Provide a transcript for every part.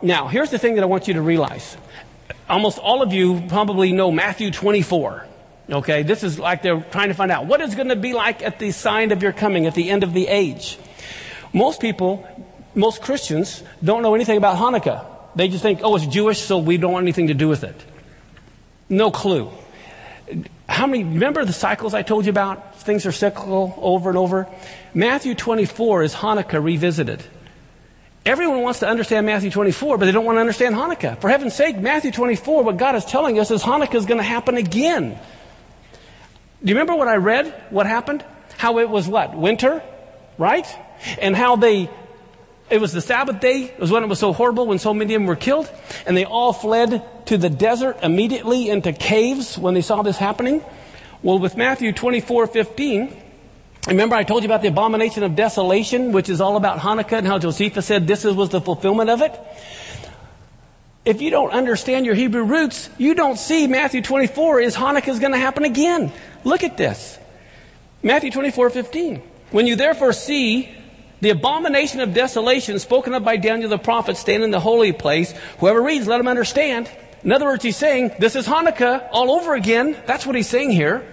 Now, here's the thing that I want you to realize. Almost all of you probably know Matthew 24. Okay, this is like they're trying to find out what is going to be like at the sign of your coming, at the end of the age. Most people, most Christians, don't know anything about Hanukkah. They just think, oh, it's Jewish, so we don't want anything to do with it. No clue. Remember the cycles I told you about? Things are cyclical over and over. Matthew 24 is Hanukkah revisited. Everyone wants to understand Matthew 24, but they don't want to understand Hanukkah. For heaven's sake, Matthew 24, what God is telling us is Hanukkah is going to happen again. Do you remember what I read? What happened? How it was what? Winter? Right? And how it was the Sabbath day. It was when it was so horrible, when so many of them were killed. And they all fled to the desert immediately into caves when they saw this happening. Well, with Matthew 24:15, remember I told you about the abomination of desolation, which is all about Hanukkah, and how Josephus said this was the fulfillment of it. If you don't understand your Hebrew roots, you don't see Matthew 24 is Hanukkah is going to happen again. Look at this. Matthew 24:15. When you therefore see the abomination of desolation spoken of by Daniel the prophet stand in the holy place, whoever reads, let him understand. In other words, he's saying, this is Hanukkah all over again. That's what he's saying here.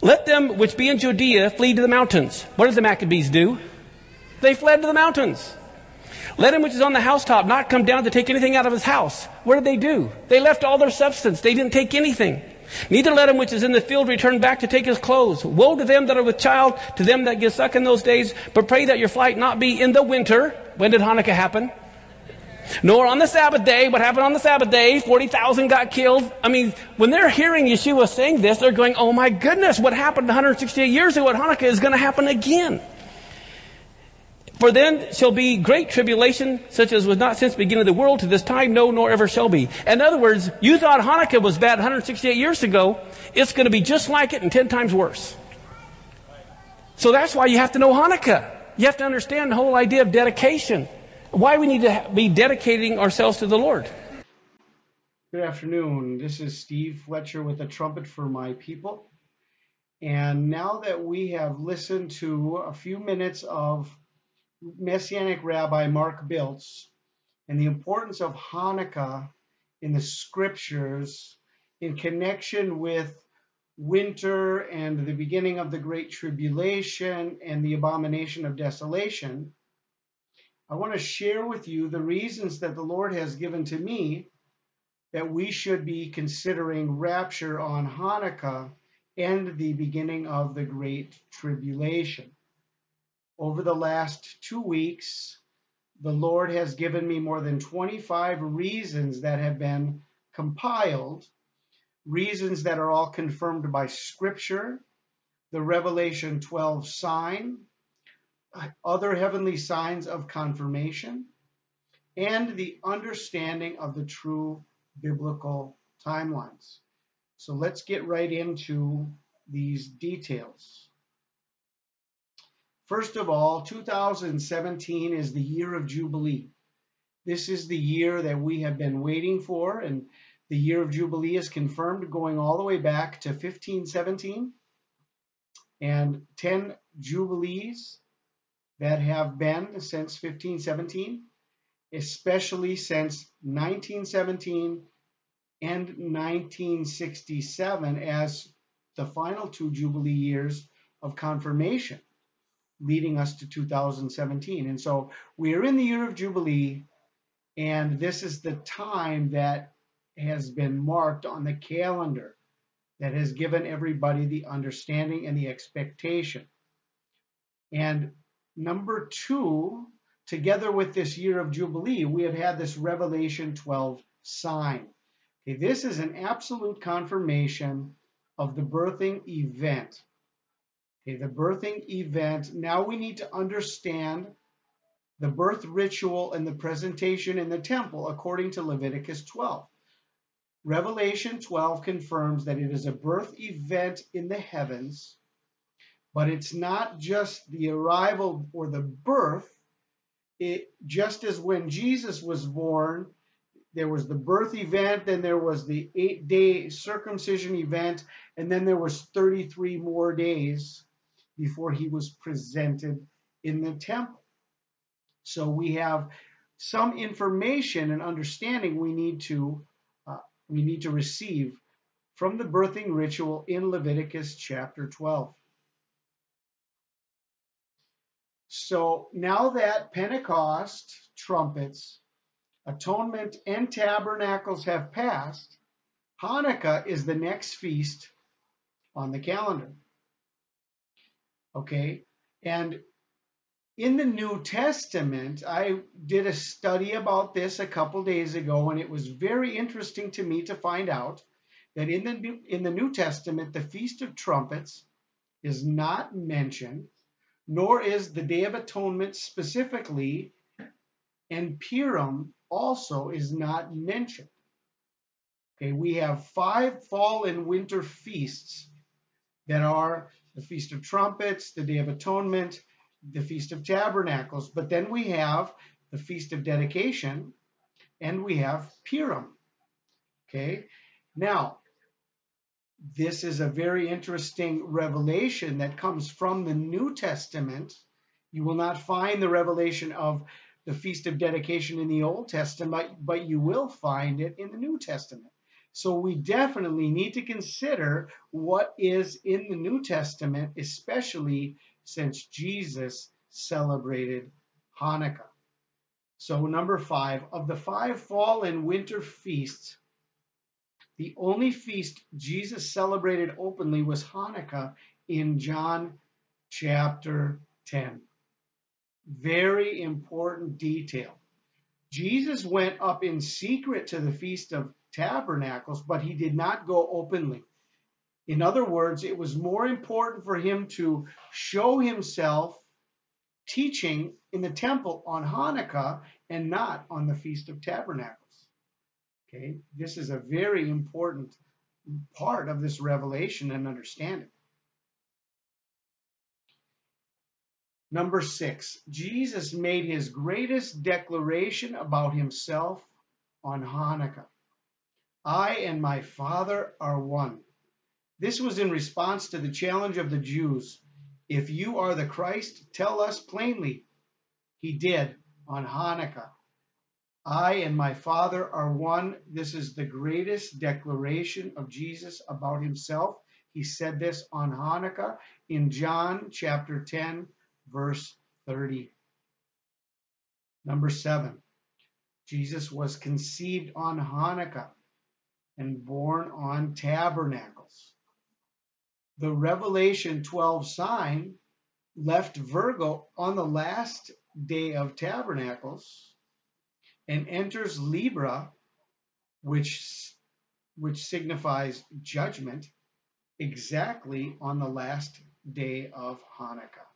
Let them which be in Judea flee to the mountains. What did the Maccabees do? They fled to the mountains. Let him which is on the housetop not come down to take anything out of his house. What did they do? They left all their substance. They didn't take anything. Neither let him which is in the field return back to take his clothes. Woe to them that are with child, to them that give suck in those days. But pray that your flight not be in the winter. When did Hanukkah happen? Nor on the Sabbath day. What happened on the Sabbath day? 40,000 got killed. I mean, when they're hearing Yeshua saying this, they're going, oh my goodness, what happened 168 years ago at Hanukkah is going to happen again. For then shall be great tribulation, such as was not since the beginning of the world to this time, no, nor ever shall be. In other words, you thought Hanukkah was bad 168 years ago. It's going to be just like it and 10 times worse. So that's why you have to know Hanukkah. You have to understand the whole idea of dedication. Why we need to be dedicating ourselves to the Lord. Good afternoon. This is Steve Fletcher with a trumpet for my people. And now that we have listened to a few minutes of Messianic Rabbi Mark Biltz and the importance of Hanukkah in the scriptures in connection with winter and the beginning of the Great Tribulation and the abomination of desolation, I want to share with you the reasons that the Lord has given to me that we should be considering rapture on Hanukkah and the beginning of the Great Tribulation. Over the last 2 weeks, the Lord has given me more than 25 reasons that have been compiled, reasons that are all confirmed by Scripture, the Revelation 12 sign, other heavenly signs of confirmation, and the understanding of the true biblical timelines. So let's get right into these details. First of all, 2017 is the year of Jubilee. This is the year that we have been waiting for, and the year of Jubilee is confirmed going all the way back to 1517, and 10 Jubilees that have been since 1517, especially since 1917 and 1967 as the final 2 Jubilee years of confirmation, leading us to 2017. And so we are in the year of Jubilee, and this is the time that has been marked on the calendar that has given everybody the understanding and the expectation. And number 2, together with this year of Jubilee, we have had this Revelation 12 sign. Okay, this is an absolute confirmation of the birthing event. Okay, the birthing event. Now we need to understand the birth ritual and the presentation in the temple according to Leviticus 12. Revelation 12 confirms that it is a birth event in the heavens, but it's not just the arrival or the birth. Just as when Jesus was born, there was the birth event, then there was the 8-day circumcision event, and then there was 33 more days before he was presented in the temple. So we have some information and understanding we need to receive from the birthing ritual in Leviticus chapter 12. So now that Pentecost, trumpets, atonement, and tabernacles have passed, Hanukkah is the next feast on the calendar. Okay, and in the New Testament, I did a study about this a couple days ago, and it was very interesting to me to find out that in the New Testament, the Feast of Trumpets is not mentioned, nor is the Day of Atonement specifically, and PURIM also is not mentioned. Okay, we have 5 fall and winter feasts that are the Feast of Trumpets, the Day of Atonement, the Feast of Tabernacles, but then we have the Feast of Dedication, and we have PURIM. Okay, now this is a very interesting revelation that comes from the New Testament. You will not find the revelation of the Feast of Dedication in the Old Testament, but you will find it in the New Testament. So we definitely need to consider what is in the New Testament, especially since Jesus celebrated Hanukkah. So number 5, of the 5 fall and winter feasts, the only feast Jesus celebrated openly was Hanukkah in John chapter 10. Very important detail. Jesus went up in secret to the Feast of Tabernacles, but he did not go openly. In other words, it was more important for him to show himself teaching in the temple on Hanukkah and not on the Feast of Tabernacles. Okay, this is a very important part of this revelation and understanding. Number 6, Jesus made his greatest declaration about himself on Hanukkah. I and my Father are one. This was in response to the challenge of the Jews. If you are the Christ, tell us plainly. He did on Hanukkah. I and my Father are one. This is the greatest declaration of Jesus about himself. He said this on Hanukkah in John chapter 10, verse 30. Number 7, Jesus was conceived on Hanukkah and born on Tabernacles. The Revelation 12 sign left VIRGO on the last day of Tabernacles and enters LIBRA, which signifies judgment, exactly on the last day of Hanukkah.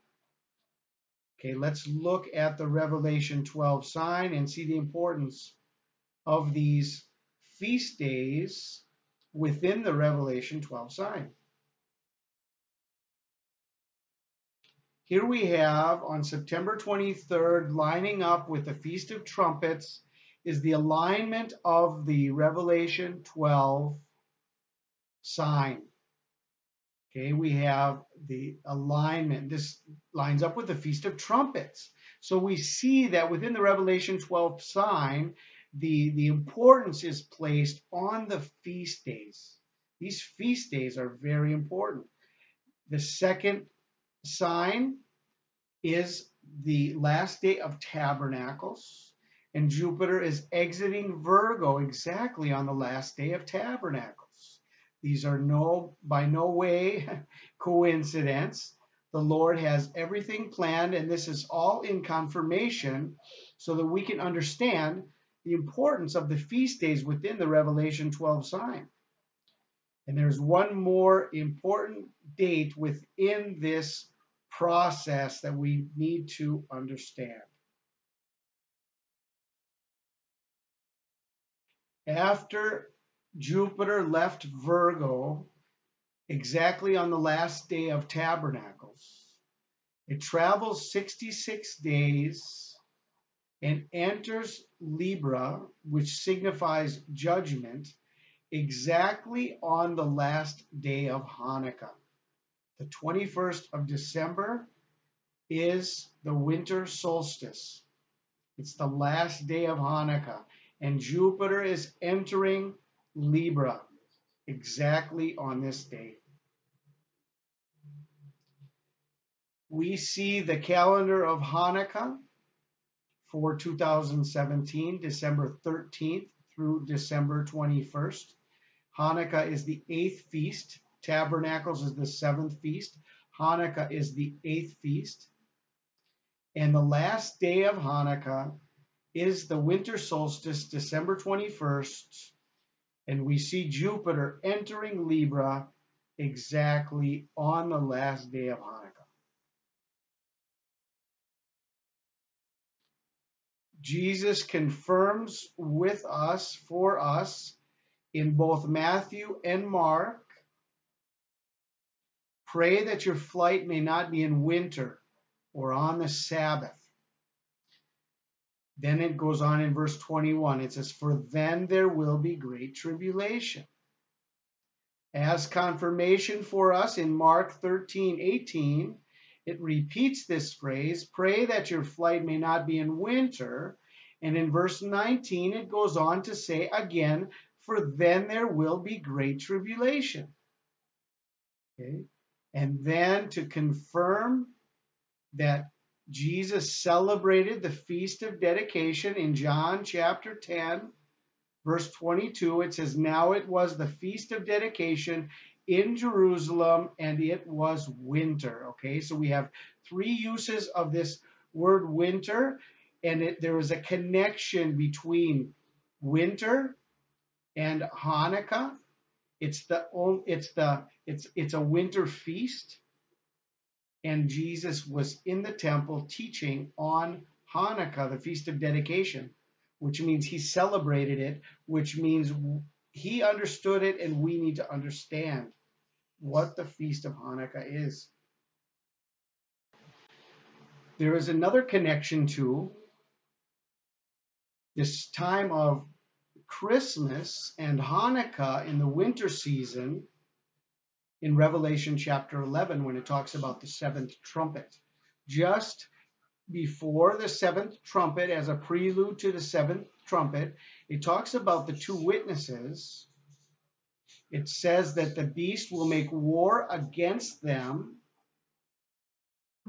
Okay, let's look at the Revelation 12 sign and see the importance of these feast days within the Revelation 12 sign. Here we have on September 23rd, lining up with the Feast of Trumpets, is the alignment of the Revelation 12 sign. Okay, we have the alignment. This lines up with the Feast of Trumpets. So we see that within the Revelation 12 sign, the importance is placed on the feast days. These feast days are very important. The second sign is the last day of Tabernacles, and Jupiter is exiting Virgo exactly on the last day of Tabernacles. These are by no way coincidence. The Lord has everything planned, and this is all in confirmation so that we can understand the importance of the feast days within the Revelation 12 sign. And there's one more important date within this process that we need to understand. After Jupiter left Virgo exactly on the last day of Tabernacles, it travels 66 days and enters Libra, which signifies judgment, exactly on the last day of Hanukkah. The 21st of December is the winter solstice. It's the last day of Hanukkah, and Jupiter is entering Libra exactly on this day. We see the calendar of Hanukkah for 2017, December 13th through December 21st. Hanukkah is the 8th feast. Tabernacles is the 7th feast. Hanukkah is the 8th feast. And the last day of Hanukkah is the winter solstice, December 21st. And we see Jupiter entering Libra exactly on the last day of Hanukkah. Jesus confirms with us, for us, in both Matthew and Mark, pray that your flight may not be in winter or on the Sabbath. Then it goes on in verse 21. It says, for then there will be great tribulation. As confirmation for us in Mark 13:18, it repeats this phrase, pray that your flight may not be in winter. And in verse 19, it goes on to say again, for then there will be great tribulation. Okay? And then to confirm that Jesus celebrated the Feast of Dedication in John chapter 10, verse 22, it says, now it was the Feast of Dedication in Jerusalem, and it was winter. Okay, so we have three uses of this word winter, and there is a connection between winter and Hanukkah. It's a winter feast, and Jesus was in the temple teaching on Hanukkah, the Feast of Dedication, which means he celebrated it, which means he understood it, and we need to understand what the Feast of Hanukkah is. There is another connection to this time of Christmas and Hanukkah in the winter season in Revelation chapter 11 when it talks about the seventh trumpet. Just before the seventh trumpet, as a prelude to the seventh trumpet, it talks about the two witnesses. It says that the beast will make war against them.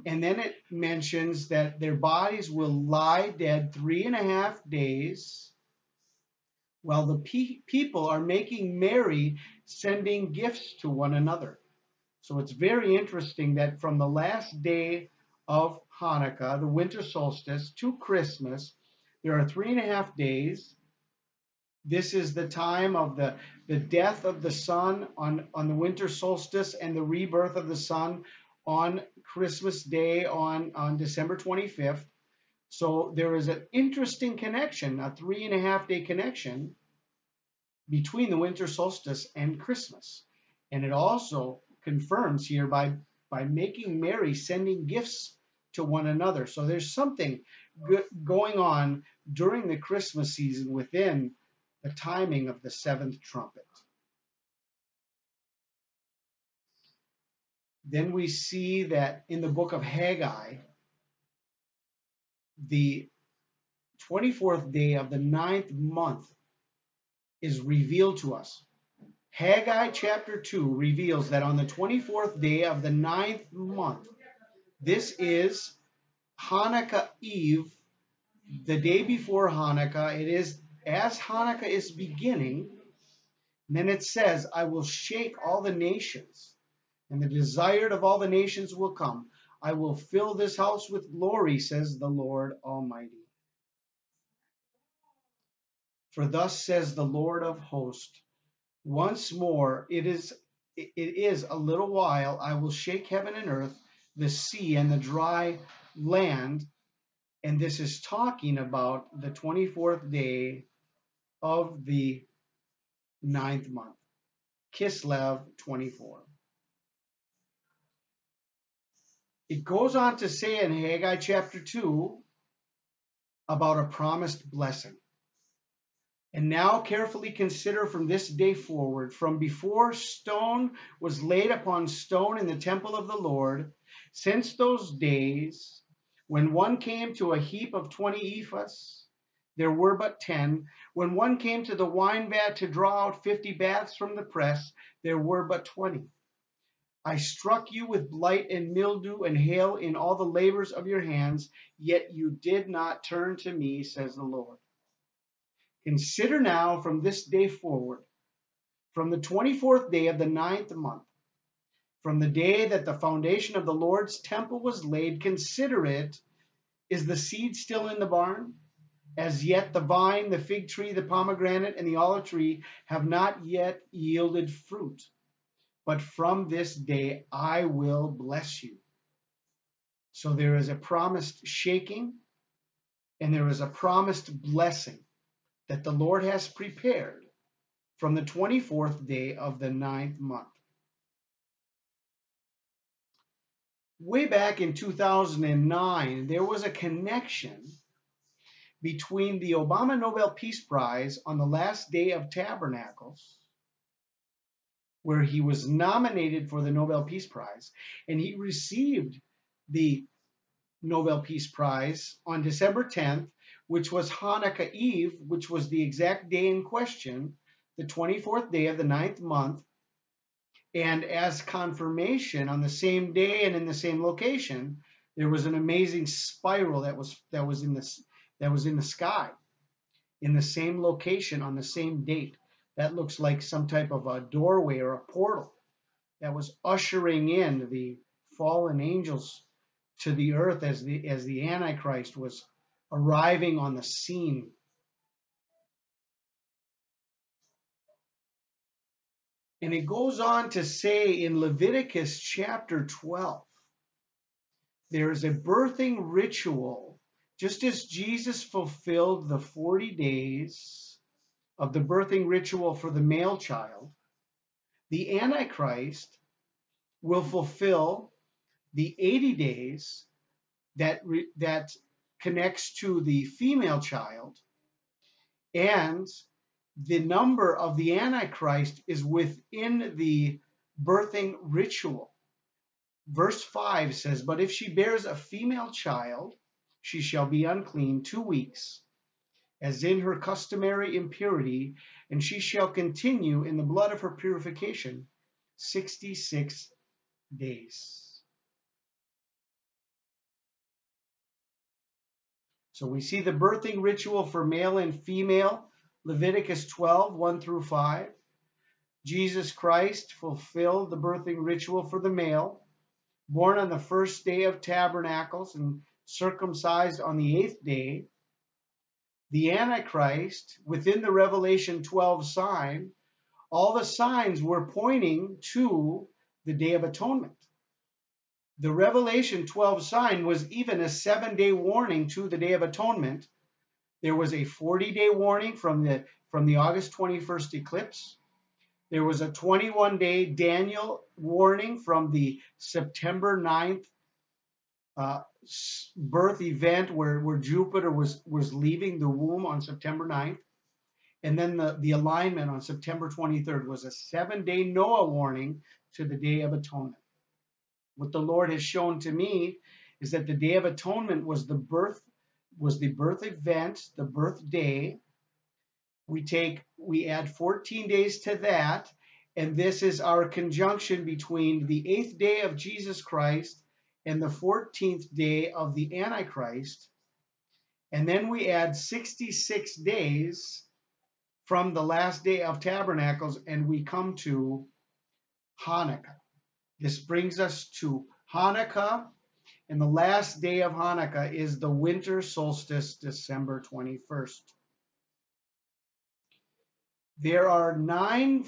And then it mentions that their bodies will lie dead 3.5 days while the people are making merry, sending gifts to one another. So it's very interesting that from the last day of Hanukkah, the winter solstice, to Christmas, there are 3.5 days. This is the time of the death of the sun on the winter solstice and the rebirth of the sun on Christmas Day on December 25th. So there is an interesting connection, a 3.5 day connection between the winter solstice and Christmas. And it also confirms here by making merry, sending gifts to one another. So there's something going on during the Christmas season within the timing of the seventh trumpet. Then we see that in the book of Haggai, the 24th day of the 9th month is revealed to us. Haggai chapter 2 reveals that on the 24th day of the 9th month, this is Hanukkah Eve, the day before Hanukkah. It is as Hanukkah is beginning. And then it says, I will shake all the nations, and the desired of all the nations will come. I will fill this house with glory, says the Lord Almighty. For thus says the Lord of hosts, once more it is a little while, I will shake heaven and earth, the sea and the dry land. And this is talking about the 24th day of the 9th month, Kislev 24. It goes on to say in Haggai chapter 2 about a promised blessing. And now carefully consider from this day forward, from before stone was laid upon stone in the temple of the Lord, since those days When one came to a heap of 20 ephahs, there were but 10. When one came to the wine vat to draw out 50 baths from the press, there were but 20. I struck you with blight and mildew and hail in all the labors of your hands, yet you did not turn to me, says the Lord. Consider now from this day forward, from the 24th day of the 9th month, from the day that the foundation of the Lord's temple was laid, consider it. Is the seed still in the barn? As yet the vine, the fig tree, the pomegranate, and the olive tree have not yet yielded fruit. But from this day I will bless you. So there is a promised shaking, and there is a promised blessing that the Lord has prepared from the 24th day of the 9th month. Way back in 2009, there was a connection between the Obama Nobel Peace Prize on the last day of Tabernacles, where he was nominated for the Nobel Peace Prize, and he received the Nobel Peace Prize on December 10th, which was Hanukkah Eve, which was the exact day in question, the 24th day of the 9th month. And as confirmation, on the same day and in the same location, there was an amazing spiral that was in the sky, in the same location on the same date. That looks like some type of a doorway or a portal that was ushering in the fallen angels to the earth as the Antichrist was arriving on the scene. And it goes on to say in Leviticus chapter 12, there is a birthing ritual, just as Jesus fulfilled the 40 days of the birthing ritual for the male child. The Antichrist will fulfill the 80 days that connects to the female child, and the number of the Antichrist is within the birthing ritual. Verse 5 says, "But if she bears a female child, she shall be unclean 2 weeks, as in her customary impurity, and she shall continue in the blood of her purification 66 days." So we see the birthing ritual for male and female, Leviticus 12, 1 through 5. Jesus Christ fulfilled the birthing ritual for the male, born on the first day of Tabernacles and circumcised on the 8th day. The Antichrist, within the Revelation 12 sign, all the signs were pointing to the Day of Atonement. The Revelation 12 sign was even a 7-day warning to the Day of Atonement. There was a 40-day warning from the August 21st eclipse. There was a 21-day Daniel warning from the September 9th birth event where Jupiter was leaving the womb on September 9th. And then the alignment on September 23rd was a 7-day Noah warning to the Day of Atonement. What the Lord has shown to me is that the Day of Atonement was the birth event, the birth day. We add 14 days to that, and this is our conjunction between the 8th day of Jesus Christ and the 14th day of the Antichrist. And then we add 66 days from the last day of Tabernacles, and we come to Hanukkah. This brings us to Hanukkah, and the last day of Hanukkah is the winter solstice, December 21st. There are 9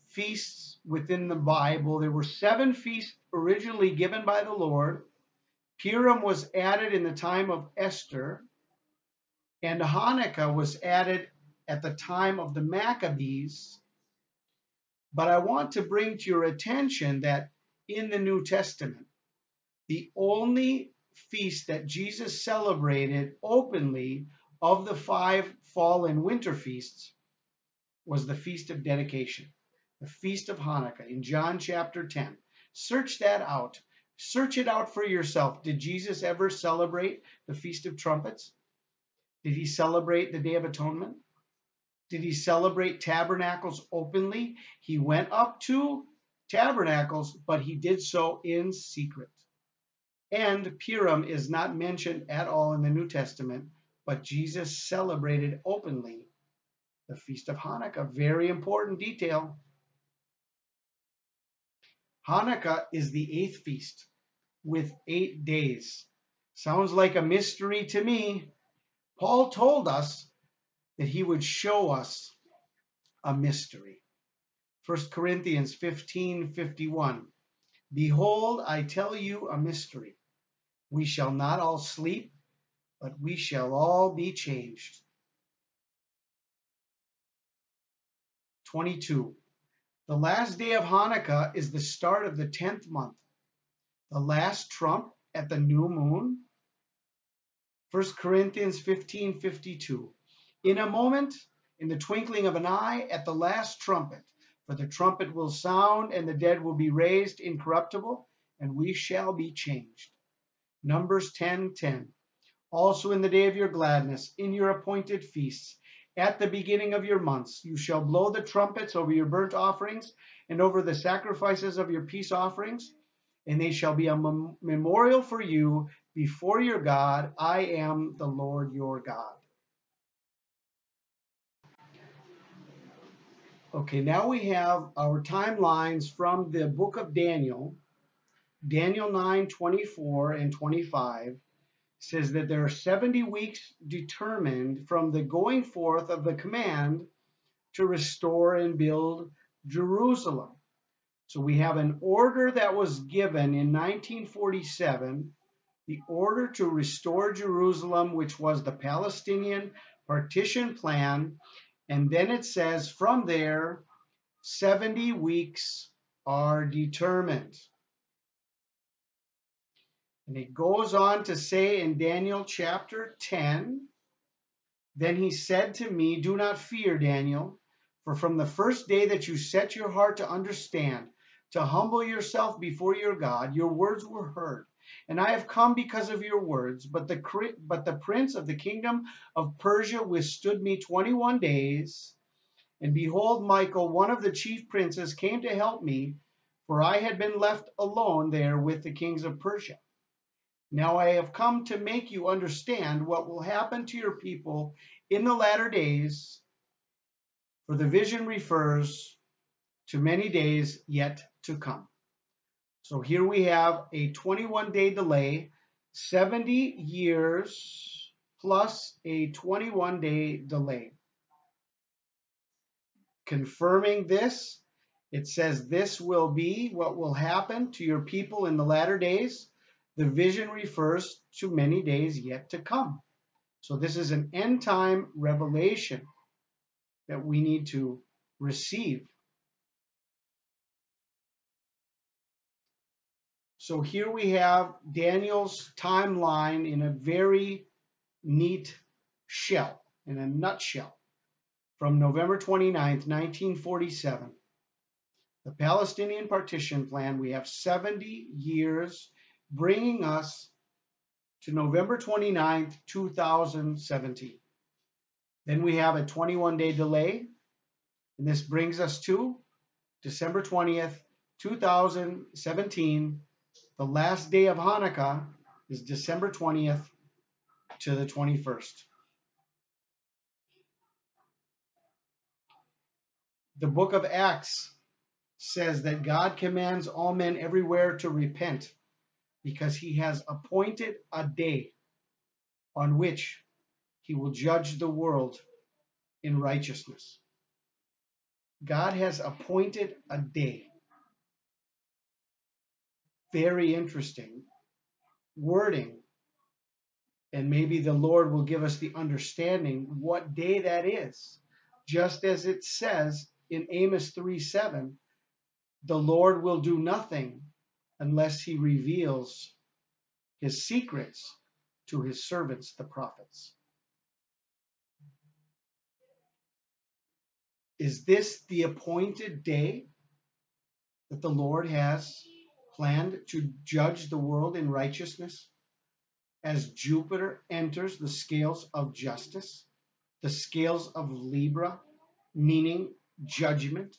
feasts within the Bible. There were 7 feasts originally given by the Lord. PURIM was added in the time of Esther, and Hanukkah was added at the time of the Maccabees. But I want to bring to your attention that in the New Testament, the only feast that Jesus celebrated openly of the 5 fall and winter feasts was the Feast of Dedication, the Feast of Hanukkah in John chapter 10. Search that out. Search it out for yourself. Did Jesus ever celebrate the Feast of Trumpets? Did he celebrate the Day of Atonement? Did he celebrate tabernacles openly? He went up to tabernacles, but he did so in secret. And Purim is not mentioned at all in the New Testament, but Jesus celebrated openly the Feast of Hanukkah. Very important detail. Hanukkah is the 8th feast with 8 days. Sounds like a mystery to me. Paul told us that he would show us a mystery. 1 Corinthians 15:51. Behold, I tell you a mystery. We shall not all sleep, but we shall all be changed. 22. The last day of Hanukkah is the start of the 10th month. The last trump at the new moon. 1 Corinthians 15:52. In a moment, in the twinkling of an eye, at the last trumpet, for the trumpet will sound, and the dead will be raised incorruptible, and we shall be changed. Numbers 10:10. Also in the day of your gladness, in your appointed feasts, at the beginning of your months, you shall blow the trumpets over your burnt offerings and over the sacrifices of your peace offerings, and they shall be a memorial for you before your God. I am the Lord your God. Okay, now we have our timelines from the book of Daniel. Daniel 9:24 and 25 says that there are 70 weeks determined from the going forth of the command to restore and build Jerusalem. So we have an order that was given in 1947, the order to restore Jerusalem, which was the Palestinian partition plan. And then it says from there, 70 weeks are determined. And it goes on to say in Daniel chapter 10, then he said to me, do not fear, Daniel, for from the first day that you set your heart to understand, to humble yourself before your God, your words were heard. And I have come because of your words, but the prince of the kingdom of Persia withstood me 21 days. And behold, Michael, one of the chief princes, came to help me, for I had been left alone there with the kings of Persia. Now I have come to make you understand what will happen to your people in the latter days, for the vision refers to many days yet to come. So here we have a 21-day delay, 70 years plus a 21-day delay. Confirming this, it says this will be what will happen to your people in the latter days. The vision refers to many days yet to come. So this is an end time revelation that we need to receive. So here we have Daniel's timeline in a very neat shell, in a nutshell, from November 29th, 1947. The Palestinian partition plan, we have 70 years, bringing us to November 29th, 2017. Then we have a 21-day delay, and this brings us to December 20th, 2017. The last day of Hanukkah is December 20th to the 21st. The book of Acts says that God commands all men everywhere to repent because he has appointed a day on which he will judge the world in righteousness. God has appointed a day. Very interesting wording. And maybe the Lord will give us the understanding what day that is. Just as it says in Amos 3:7, the Lord will do nothing unless he reveals his secrets to his servants, the prophets. Is this the appointed day that the Lord has planned to judge the world in righteousness as Jupiter enters the scales of justice, the scales of Libra, meaning judgment.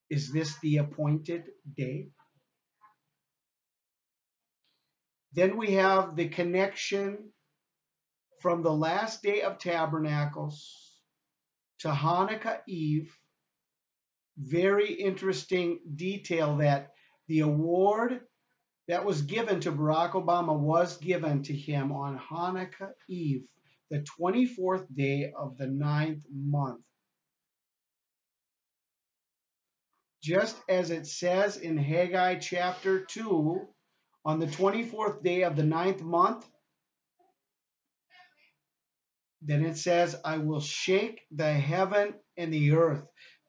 Is this the appointed day? Then we have the connection from the last day of Tabernacles to Hanukkah Eve. Very interesting detail that the award that was given to Barack Obama was given to him on Hanukkah Eve, the 24th day of the 9th month. Just as it says in Haggai chapter 2, on the 24th day of the 9th month, then it says, I will shake the heaven and the earth,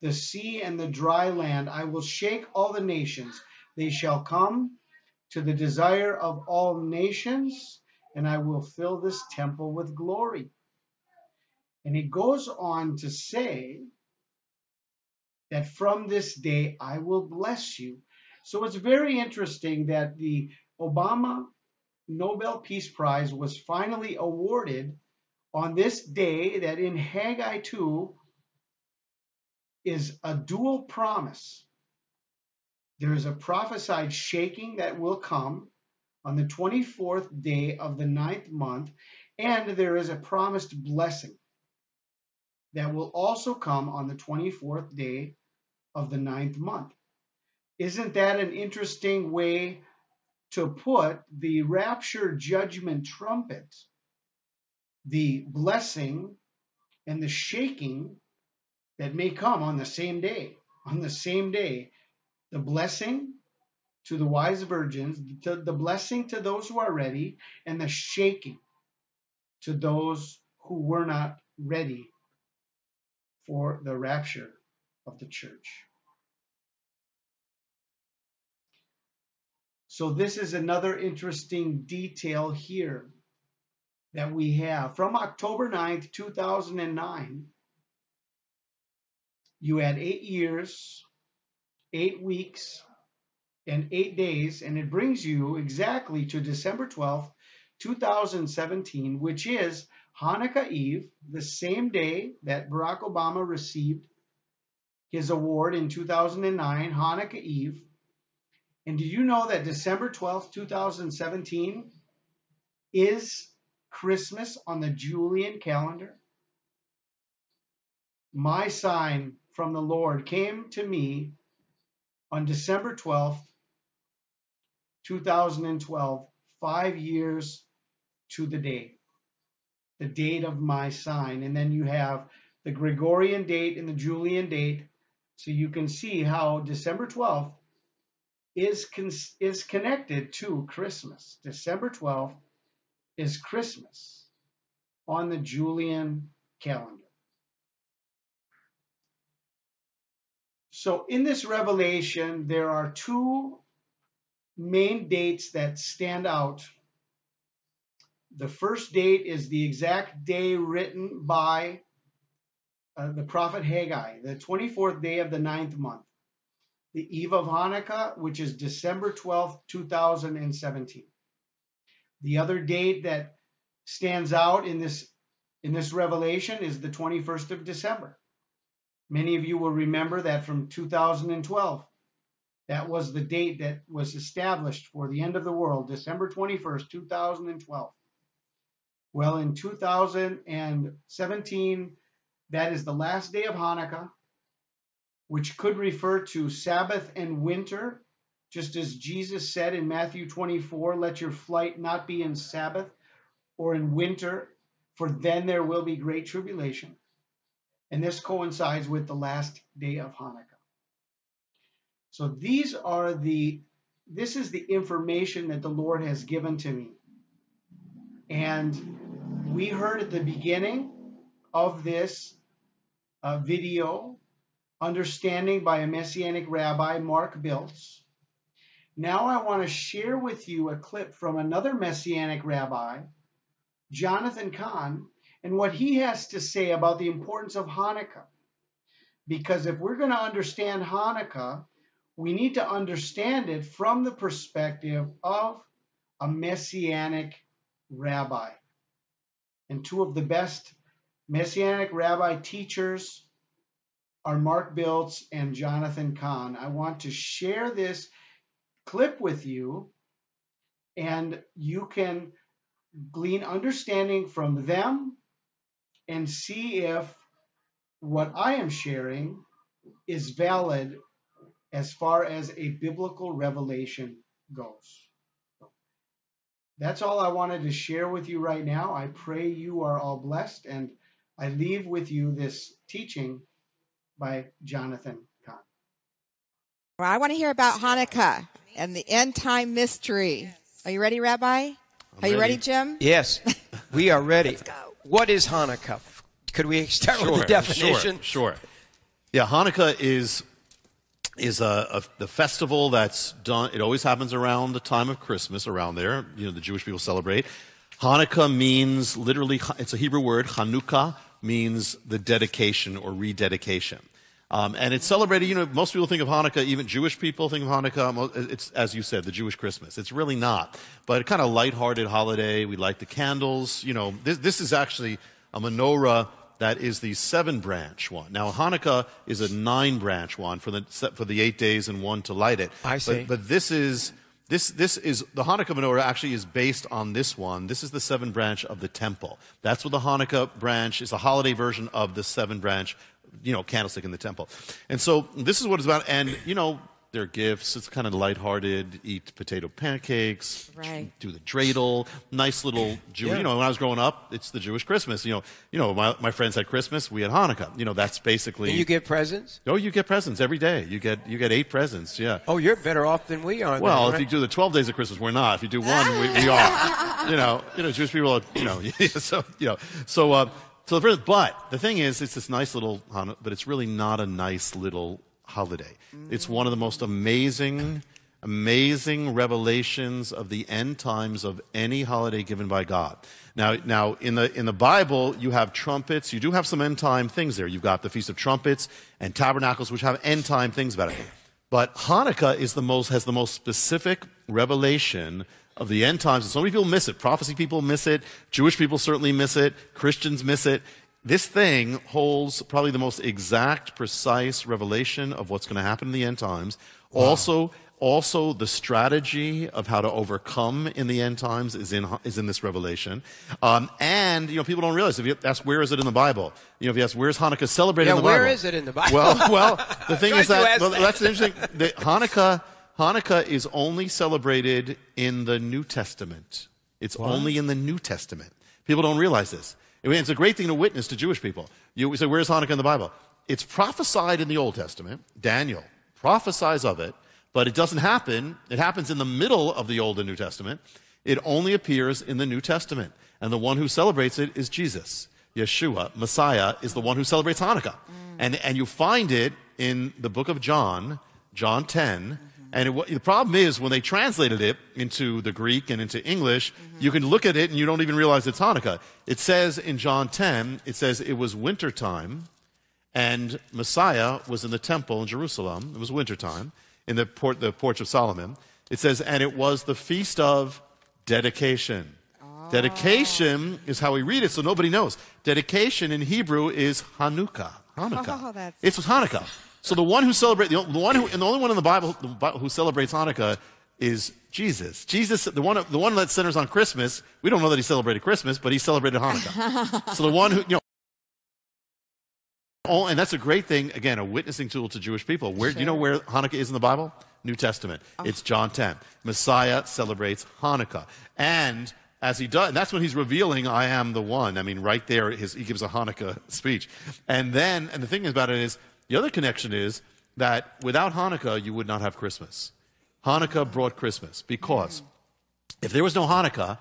the sea and the dry land. I will shake all the nations. They shall come to the desire of all nations, and I will fill this temple with glory. And he goes on to say that from this day I will bless you. So it's very interesting that the Obama Nobel Peace Prize was finally awarded on this day that in Haggai 2 is a dual promise. There is a prophesied shaking that will come on the 24th day of the 9th month, and there is a promised blessing that will also come on the 24th day of the 9th month. Isn't that an interesting way to put the rapture judgment trumpet, the blessing and the shaking that may come on the same day? On the same day, the blessing to the wise virgins, the blessing to those who are ready, and the shaking to those who were not ready for the rapture of the church. So this is another interesting detail here that we have. From October 9th, 2009, you had 8 years, 8 weeks, and 8 days, and it brings you exactly to December 12th, 2017, which is Hanukkah Eve, the same day that Barack Obama received his award in 2009, Hanukkah Eve. And did you know that December 12th, 2017 is Christmas on the Julian calendar? My sign from the Lord came to me on December 12th, 2012, 5 years to the date of my sign. And then you have the Gregorian date and the Julian date. So you can see how December 12th is connected to Christmas. December 12th is Christmas on the Julian calendar. So in this revelation, there are two main dates that stand out. The first date is the exact day written by the prophet Haggai, the 24th day of the 9th month, the eve of Hanukkah, which is December 12th, 2017. The other date that stands out in this revelation is the 21st of December. Many of you will remember that from 2012. That was the date that was established for the end of the world, December 21st, 2012. Well, in 2017, that is the last day of Hanukkah, which could refer to Sabbath and winter, just as Jesus said in Matthew 24, let your flight not be in Sabbath or in winter, for then there will be great tribulation. And this coincides with the last day of Hanukkah. So this is the information that the Lord has given to me. And we heard at the beginning of this video, Understanding by a Messianic Rabbi, Mark Biltz. Now I want to share with you a clip from another Messianic Rabbi, Jonathan Cahn, and what he has to say about the importance of Hanukkah. Because if we're going to understand Hanukkah, we need to understand it from the perspective of a messianic rabbi. And two of the best messianic rabbi teachers are Mark Biltz and Jonathan Cahn. I want to share this clip with you, and you can glean understanding from them and see if what I am sharing is valid as far as a biblical revelation goes. That's all I wanted to share with you right now. I pray you are all blessed, and I leave with you this teaching by Jonathan Cahn. Well, I want to hear about Hanukkah and the end time mystery. Are you ready, Rabbi? Are you ready, Jim? Yes, we are ready. Let's go. What is Hanukkah? Could we start with the definition? Sure. Yeah, Hanukkah is the festival that's done. It always happens around the time of Christmas, around there. You know, the Jewish people celebrate. Hanukkah means literally, it's a Hebrew word. Hanukkah means the dedication or rededication. And it's celebrated, you know, most people think of Hanukkah, even Jewish people think of Hanukkah, it's, as you said, the Jewish Christmas. It's really not. But a kind of lighthearted holiday. We light the candles. You know, this is actually a menorah that is the 7-branch one. Now, Hanukkah is a 9-branch one for the 8 days and one to light it. I see. But this is the Hanukkah menorah actually is based on this one. This is the 7-branch of the temple. That's what the Hanukkah branch is, a holiday version of the 7-branch, you know, candlestick in the temple. And so this is what it's about. And, you know, there are gifts. It's kind of lighthearted. Eat potato pancakes. Right. Do the dreidel. Nice little Jewish. Yeah. You know, when I was growing up, it's the Jewish Christmas. You know, my friends had Christmas. We had Hanukkah. You know, that's basically. And you get presents? Oh, you get presents every day. You get 8 presents. Yeah. Oh, you're better off than we are. Well, then, right? if you do the 12 days of Christmas, we're not. If you do one, we are. You know, Jewish people are. You know, but the thing is, it's this nice little Hanukkah, but it's really not a nice little holiday. It's one of the most amazing revelations of the end times of any holiday given by God. Now in the Bible, you have trumpets. You do have some end time things there. You've got the Feast of Trumpets and Tabernacles, which have end time things about it. But Hanukkah has the most specific revelation of the end times. And so many people miss it. Prophecy people miss it. Jewish people certainly miss it. Christians miss it. This thing holds probably the most exact, precise revelation of what's going to happen in the end times. Wow. Also, the strategy of how to overcome in the end times is in this revelation. And, you know, people don't realize, if you ask where is it in the Bible, you know, if you ask where's Hanukkah celebrated in the Bible? Where is it in the Bible? Well, the thing is that, that's interesting, that Hanukkah is only celebrated in the New Testament. It's only in the New Testament. People don't realize this. It's a great thing to witness to Jewish people. You say, where's Hanukkah in the Bible? It's prophesied in the Old Testament. Daniel prophesies of it, but it doesn't happen. It happens in the middle of the Old and New Testament. It only appears in the New Testament. And the one who celebrates it is Jesus. Yeshua, Messiah, is the one who celebrates Hanukkah. And you find it in the book of John, John 10. And the problem is, when they translated it into the Greek and into English, you can look at it and you don't even realize it's Hanukkah. It says in John 10, it says it was wintertime, and Messiah was in the temple in Jerusalem. It was wintertime, in the porch of Solomon. It says, and it was the feast of dedication. Oh. Dedication is how we read it, so nobody knows. Dedication in Hebrew is Hanukkah. Hanukkah. Oh, it's Hanukkah. So the one who celebrates, the only one in the Bible who celebrates Hanukkah is Jesus. Jesus, the one that centers on Christmas. We don't know that he celebrated Christmas, but he celebrated Hanukkah. So the one who, you know, and that's a great thing. Again, a witnessing tool to Jewish people. Do you know where Hanukkah is in the Bible? New Testament. Oh. It's John 10. Messiah celebrates Hanukkah, and as he does, and that's when he's revealing, I am the one. I mean, right there, he gives a Hanukkah speech, and the thing about it is. The other connection is that without Hanukkah, you would not have Christmas. Hanukkah brought Christmas because if there was no Hanukkah,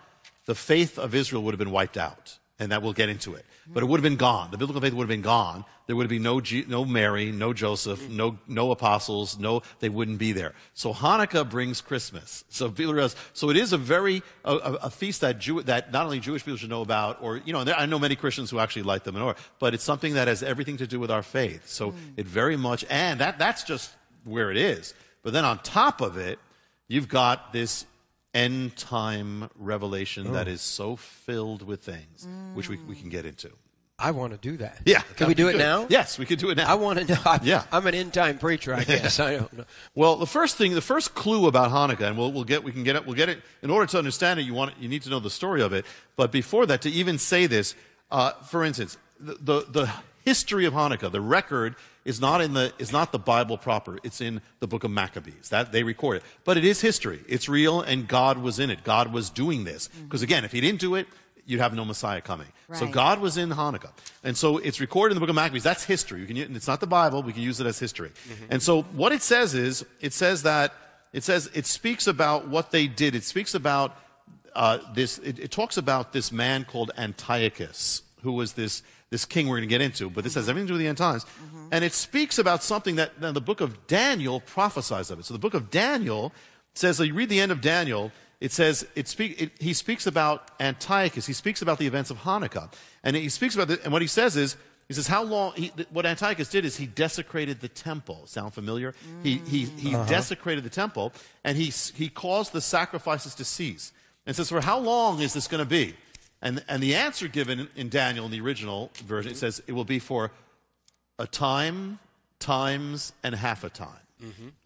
the faith of Israel would have been wiped out, and that we'll get into it. But it would have been gone. The biblical faith would have been gone. There would be no Mary, no Joseph, no apostles, they wouldn't be there. So Hanukkah brings Christmas. So people realize, so it is a feast that not only Jewish people should know about, or, you know, I know many Christians who actually light the menorah, but it's something that has everything to do with our faith. So it very much, and that's just where it is. But then on top of it, you've got this end time revelation that is so filled with things, which we can get into. I want to do that. Yeah. Can we do it now? Yes, we could do it now. I want to know. I'm an end time preacher, I guess. I don't know. Well, the first clue about Hanukkah, and we'll get it. In order to understand it, you need to know the story of it. But before that, to even say this, for instance, the history of Hanukkah, the record is not the Bible proper. It's in the book of Maccabees. That they record it. But it is history. It's real, and God was in it. God was doing this. Because again, if he didn't do it, you'd have no Messiah coming. Right. So God was in Hanukkah. And so it's recorded in the book of Maccabees. That's history. It's not the Bible. We can use it as history. And so what it says is, it speaks about what they did. It speaks about it talks about this man called Antiochus, who was this king we're going to get into, but this has everything to do with the end times. And it speaks about something that the book of Daniel prophesies of it. So the book of Daniel says, you read the end of Daniel, it says, he speaks about Antiochus. He speaks about the events of Hanukkah. And he speaks about and what he says is, he says, what Antiochus did is he desecrated the temple. Sound familiar? He desecrated the temple, and he caused the sacrifices to cease. And says, for how long is this going to be? And the answer given in Daniel, in the original version, it says, it will be for a time, times, and half a time.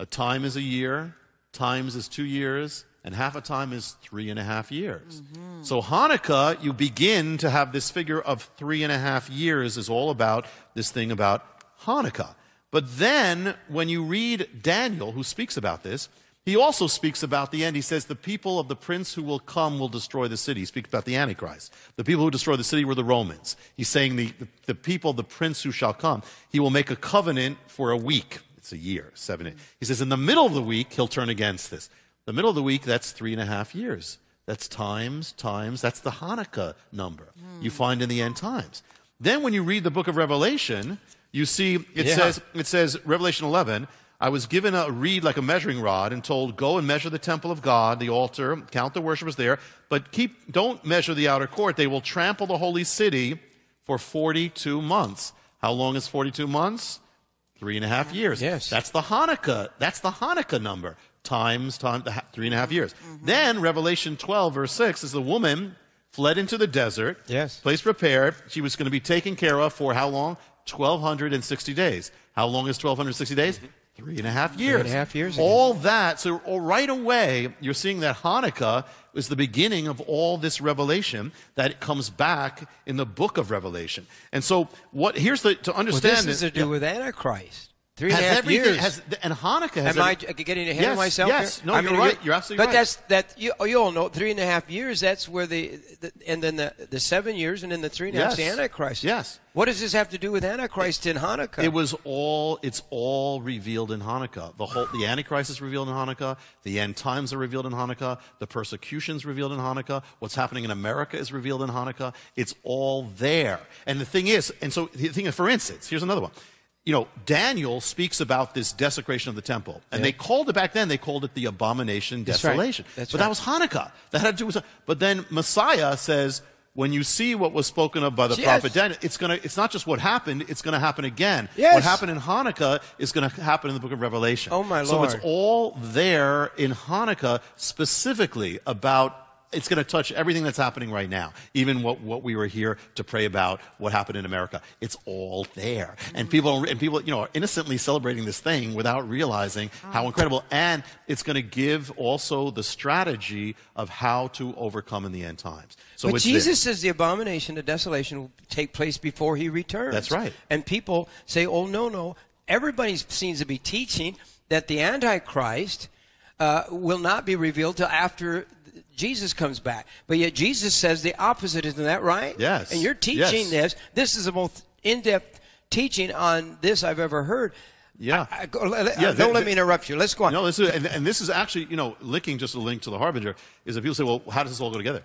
A time is a year, times is 2 years, and half a time is 3.5 years. So Hanukkah, you begin to have this figure of 3.5 years is all about this thing about Hanukkah. But then, when you read Daniel, who speaks about this, he also speaks about the end. He says, the people of the prince who will come will destroy the city. He speaks about the Antichrist. The people who destroy the city were the Romans. He's saying the people, the prince who shall come, he will make a covenant for a week. It's a year, 7 days. He says, in the middle of the week, he'll turn against this. The middle of the week, that's 3.5 years. That's times. That's the Hanukkah number you find in the end times. Then when you read the book of Revelation, you see it says, Revelation 11, I was given a reed like a measuring rod and told, go and measure the temple of God, the altar, count the worshipers there, but don't measure the outer court. They will trample the holy city for 42 months. How long is 42 months? 3.5 years. Yes. That's the Hanukkah number. Times 3.5 years. Then Revelation 12, verse 6 is the woman fled into the desert, place prepared. She was going to be taken care of for how long? 1,260 days. How long is 1,260 days? 3.5 years. 3.5 years. All that. So right away, you're seeing that Hanukkah is the beginning of all this revelation that comes back in the book of Revelation. And so to understand this has to do with Antichrist. 3.5 years. And Hanukkah has... Am I getting ahead of myself Yes. here? No, you're right. You're absolutely right. But you all know 3.5 years, that's where and then the 7 years, and then the 3.5 is the Antichrist. Yes. What does this have to do with Antichrist in Hanukkah? It's all revealed in Hanukkah. The Antichrist is revealed in Hanukkah. The end times are revealed in Hanukkah. The persecution's revealed in Hanukkah. What's happening in America is revealed in Hanukkah. It's all there. And the thing is, for instance, here's another one. Daniel speaks about this desecration of the temple. And they called it back then, they called it the abomination desolation. That's right. That was Hanukkah. That had to do with... But then Messiah says, when you see what was spoken of by the prophet Daniel, it's not just what happened, it's going to happen again. Yes. What happened in Hanukkah is going to happen in the book of Revelation. Oh, my Lord. So it's all there in Hanukkah specifically about... It's going to touch everything that's happening right now, even what we were here to pray about, what happened in America. It's all there, and people are innocently celebrating this thing without realizing how incredible. And it's going to give also the strategy of how to overcome in the end times. So but Jesus says the abomination of desolation will take place before he returns. That's right. And people say, "Oh no!" Everybody seems to be teaching that the Antichrist will not be revealed till after Jesus comes back. But yet Jesus says the opposite. Isn't that right? Yes. And you're teaching this. This is the most in-depth teaching on this I've ever heard. Yeah. Don't let me interrupt you. Let's go on. No, this is actually, linking just a link to the Harbinger, is that people say, well, how does this all go together?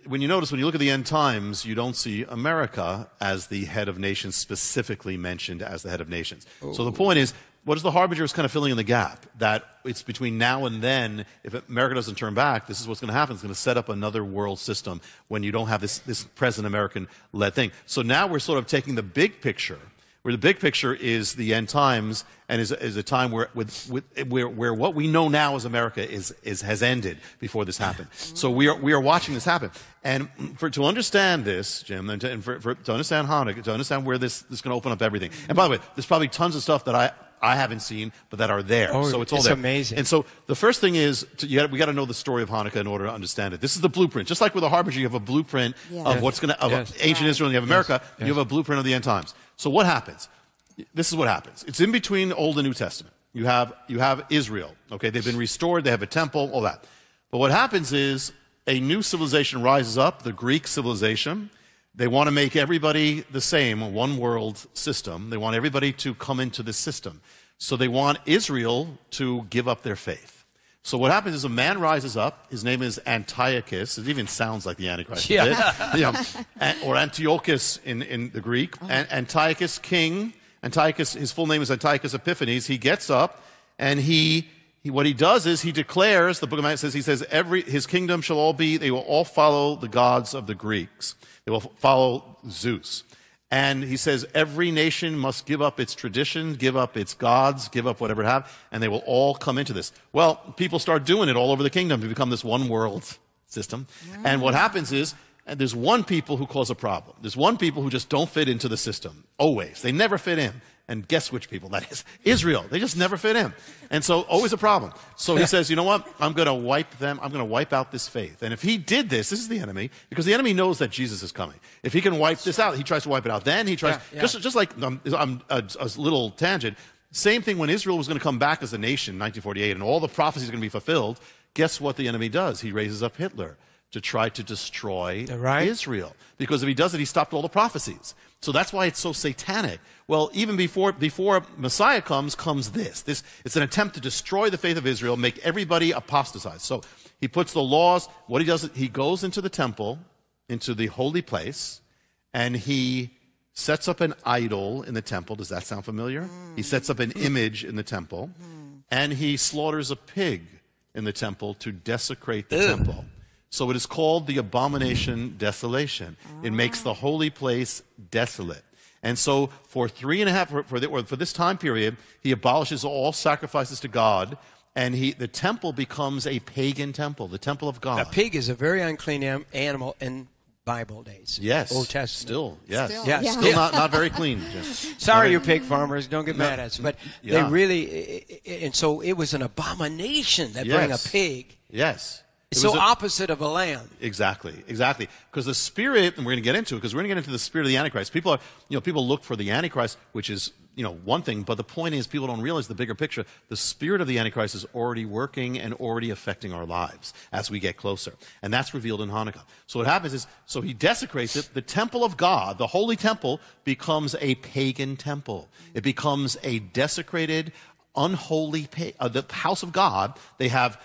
When you look at the end times, you don't see America as the head of nations specifically mentioned as the head of nations. Oh. So the point is, what is the Harbinger is kind of filling in the gap, that it's between now and then, if America doesn't turn back, this is what's going to happen. It's going to set up another world system when you don't have this present American-led thing. So now we're sort of taking the big picture, Where the big picture is the end times, and is a time where what we know now as America has ended before this happened. So we are watching this happen. And to understand this, Jim, and to understand Hanukkah, to understand where this is going to open up everything. And by the way, there's probably tons of stuff that I haven't seen, but that are there. Oh, so it's all there. Amazing. And so the first thing is, we got to know the story of Hanukkah in order to understand it. This is the blueprint. Just like with a harbinger, you have a blueprint of what's going to, of ancient Israel, and you have America, you have a blueprint of the end times. So what happens? This is what happens. It's in between Old and New Testament. You have Israel. Okay, they've been restored. They have a temple, all that. But what happens is a new civilization rises up, the Greek civilization. They want to make everybody the same, a one world system. They want everybody to come into this system. So they want Israel to give up their faith. So what happens is a man rises up. His name is Antiochus. It even sounds like the Antichrist. Yeah. Or Antiochus in the Greek. Antiochus, king. Antiochus, his full name is Antiochus Epiphanes. He gets up and what he does is he declares, the book of Matthew says, his kingdom shall all be, they will all follow the gods of the Greeks. They will follow Zeus. And he says every nation must give up its tradition, give up its gods, give up whatever it have, and they will all come into this. Well, people start doing it all over the kingdom to become this one world system. And what happens is, there's one people who cause a problem. There's one people who just don't fit into the system. Always. They never fit in. And guess which people that is? Israel. They just never fit in. And so always a problem. So he says, you know what? I'm going to wipe them. I'm going to wipe out this faith. And if he did this is the enemy, because the enemy knows that Jesus is coming. If he can wipe this out, he tries to wipe it out. Then he tries, just like a little tangent, same thing when Israel was going to come back as a nation in 1948 and all the prophecies are going to be fulfilled, guess what the enemy does? He raises up Hitler to try to destroy Israel. Because if he does it, he stopped all the prophecies. So that's why it's so satanic. Well, even before Messiah comes this. It's an attempt to destroy the faith of Israel, make everybody apostatize. So he puts the laws, what he does, he goes into the temple, into the holy place, and he sets up an idol in the temple. Does that sound familiar? He sets up an image in the temple, and he slaughters a pig in the temple to desecrate the temple. So it is called the abomination desolation. It makes the holy place desolate. And so for for this time period, he abolishes all sacrifices to God, and the temple becomes a pagan temple, the temple of God. A pig is a very unclean animal in Bible days. Yes. Old Testament. Still, yes. Still not very clean. Sorry, you pig farmers. Don't get mad at us. But they really, and so it was an abomination that bring a pig. Yes. It's so opposite of a lamb. Exactly. Because the spirit, and we're going to get into it, because we're going to get into the spirit of the Antichrist. People look for the Antichrist, which is, one thing, but the point is people don't realize the bigger picture. The spirit of the Antichrist is already working and already affecting our lives as we get closer. And that's revealed in Hanukkah. So what happens is, so he desecrates it. The temple of God, the holy temple, becomes a pagan temple. It becomes a desecrated, unholy, the house of God. They have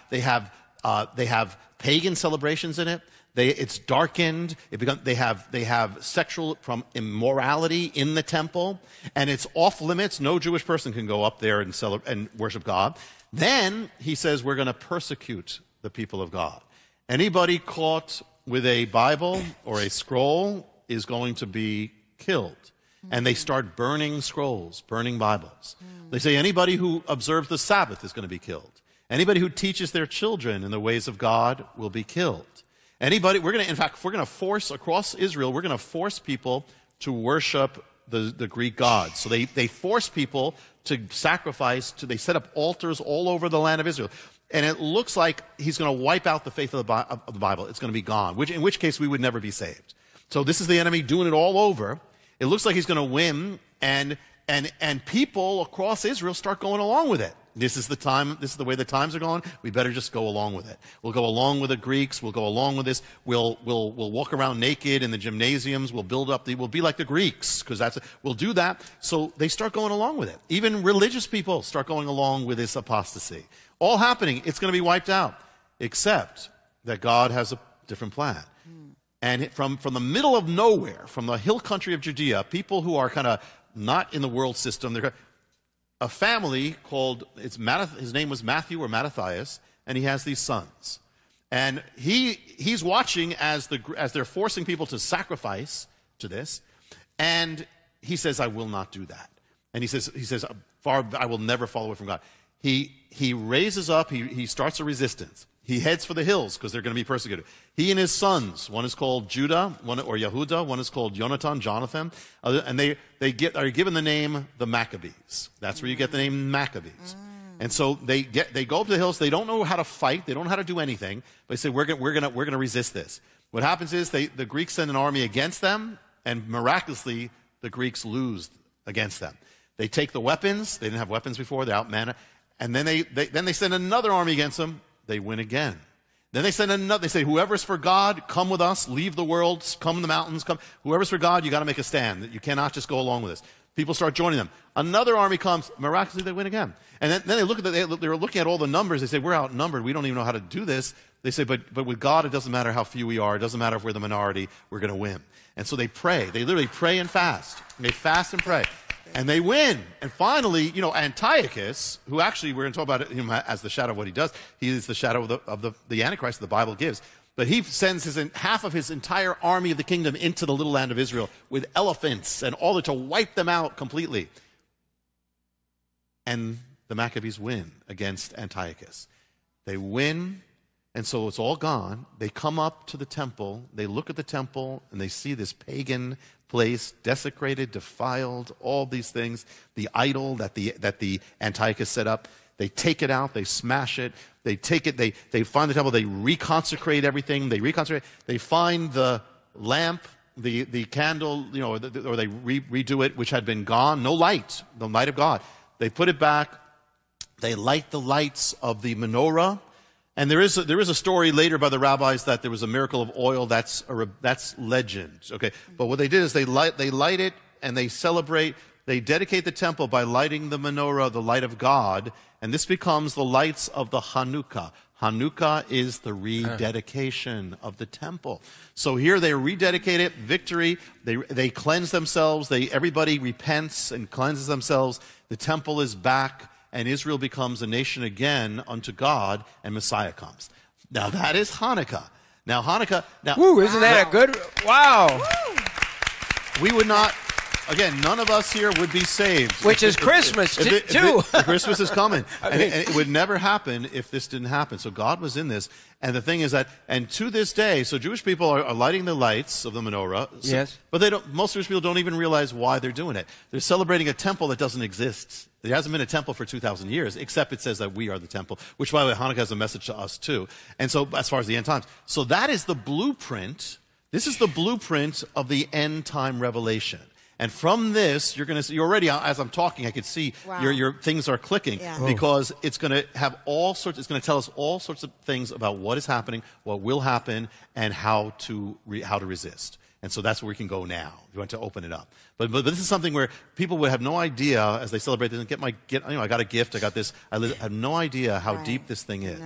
pagan celebrations in it. It's darkened. They have sexual immorality in the temple, and it's off limits. No Jewish person can go up there and worship God. Then he says we're going to persecute the people of God. Anybody caught with a Bible or a scroll is going to be killed. And they start burning scrolls, burning Bibles. They say anybody who observes the Sabbath is going to be killed. Anybody who teaches their children in the ways of God will be killed. In fact, if we're going to force across Israel, we're going to force people to worship the Greek gods. So they force people to sacrifice, they set up altars all over the land of Israel. And it looks like he's going to wipe out the faith of the Bible. It's going to be gone, in which case we would never be saved. So this is the enemy doing it all over. It looks like he's going to win, and people across Israel start going along with it. This is the time, this is the way the times are going. We better just go along with it. We'll go along with the Greeks. We'll go along with this. We'll walk around naked in the gymnasiums. We'll we'll be like the Greeks, because we'll do that. So they start going along with it. Even religious people start going along with this apostasy. All happening. It's going to be wiped out, except that God has a different plan. And from the middle of nowhere, from the hill country of Judea, people who are kind of not in the world system, they're a family called, his name was Matthew or Mattathias, and he has these sons. And he's watching as they're forcing people to sacrifice to this, and he says, I will not do that. And he says, I will never fall away from God. He raises up, he starts a resistance. He heads for the hills because they're going to be persecuted. He and his sons, one is called Judah, or Yehuda, one is called Jonathan, and they are given the name the Maccabees. That's where you get the name Maccabees. And so they go up to the hills. They don't know how to fight. They don't know how to do anything. But they say, we're going to resist this. What happens is the Greeks send an army against them, and miraculously the Greeks lose against them. They take the weapons. They didn't have weapons before. They're outmanned. And then they send another army against them. They win again. Then they send another. They say, whoever's for God, come with us. Leave the world. Come in the mountains. Come. Whoever's for God, you got to make a stand. You cannot just go along with this. People start joining them. Another army comes. Miraculously, they win again. And then they look at they're looking at all the numbers. They say, we're outnumbered. We don't even know how to do this. They say, but with God, it doesn't matter how few we are. It doesn't matter if we're the minority. We're going to win. And so they pray. They literally pray and fast. They fast and pray. And they win. And finally, Antiochus, who actually we're going to talk about him as the shadow of what he does. He is the shadow of the Antichrist the Bible gives. But he sends half of his entire army of the kingdom into the little land of Israel with elephants and all to wipe them out completely. And the Maccabees win against Antiochus. They win, and so it's all gone. They come up to the temple. They look at the temple, and they see this pagan place, desecrated, defiled, all these things, the idol that the Antiochus set up. They take it out, they smash it, they take it, they find the temple, they reconsecrate everything, they find the lamp, the candle, or they redo it, which had been gone, no light, the light of God. They put it back, they light the lights of the menorah. And there is a story later by the rabbis that there was a miracle of oil. That's legend. Okay, but what they did is they light it and they celebrate. They dedicate the temple by lighting the menorah, the light of God, and this becomes the lights of the Hanukkah. Hanukkah is the rededication of the temple. So here they rededicate it, victory. They cleanse themselves. Everybody repents and cleanses themselves. The temple is back. And Israel becomes a nation again unto God, and Messiah comes. Now that is Hanukkah. Now Hanukkah. Now, woo, isn't that a good? Wow. We would not. Again, none of us here would be saved. Which is Christmas, too. Christmas is coming. And it would never happen if this didn't happen. So God was in this. And the thing is that, and to this day, so Jewish people are lighting the lights of the menorah. Yes. But most Jewish people don't even realize why they're doing it. They're celebrating a temple that doesn't exist. There hasn't been a temple for 2,000 years, except it says that we are the temple, which, by the way, Hanukkah has a message to us, too. And so, as far as the end times. So that is the blueprint. This is the blueprint of the end time revelation. And from this, you're going to see, already, as I'm talking, I could see your things are clicking because it's going to have it's going to tell us all sorts of things about what is happening, what will happen, and how to resist. And so that's where we can go now. We want to open it up. But this is something where people would have no idea as they celebrate this and I got a gift, I got this. I have no idea how deep this thing is.